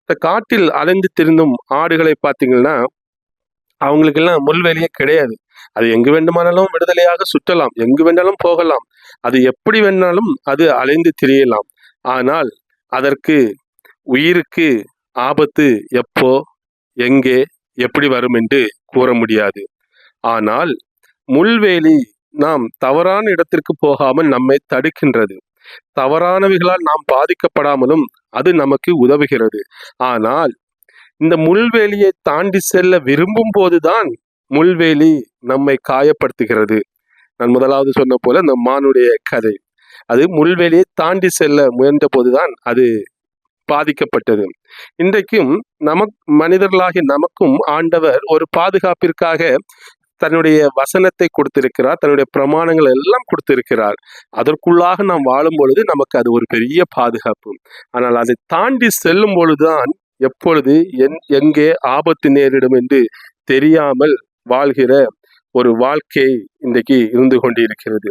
இந்த காட்டில் அலைந்து திரிந்தும் ஆடுகளை பார்த்தீங்கன்னா, அவங்களுக்கெல்லாம் முள்வேலியே கிடையாது. அது எங்கு வேண்டுமானாலும் விடுதலையாக சுற்றலாம். எங்கு வேண்டாலும் போகலாம். அது எப்படி வேணாலும் அது அலைந்து திரியலாம். ஆனால், அதற்கு உயிருக்கு ஆபத்து எப்போ, எங்கே, எப்படி வரும் என்று கூற முடியாது. ஆனால், முள்வேலி நாம் தவறான இடத்திற்கு போகாமல் நம்மை தடுக்கின்றது. தவறானவைகளால் நாம் பாதிக்கப்படாமலும் அது நமக்கு உதவுகிறது. ஆனால், இந்த முள்வேலியை தாண்டி செல்ல விரும்பும் போதுதான் முள்வேலி நம்மை காயப்படுத்துகிறது. நான் முதலாவது சொன்ன போல இந்த மானுடைய கதை. அது முள்வேலியை தாண்டி செல்ல முயன்ற போதுதான் அது பாதிக்கப்பட்டது. இன்றைக்கும் மனிதர்களாகிய நமக்கும் ஆண்டவர் ஒரு பாதுகாப்பிற்காக தன்னுடைய வசனத்தை கொடுத்திருக்கிறார். தன்னுடைய பிரமாணங்கள் எல்லாம் கொடுத்திருக்கிறார். அதற்குள்ளாக நாம் வாழும் பொழுது நமக்கு அது ஒரு பெரிய பாதுகாப்பு. ஆனால் அதை தாண்டி செல்லும் பொழுதுதான் எப்பொழுது எங்கே ஆபத்து நேரிடும் என்று தெரியாமல் வாழ்கிற ஒரு வாழ்க்கை இன்றைக்கு இருந்து கொண்டிருக்கிறது.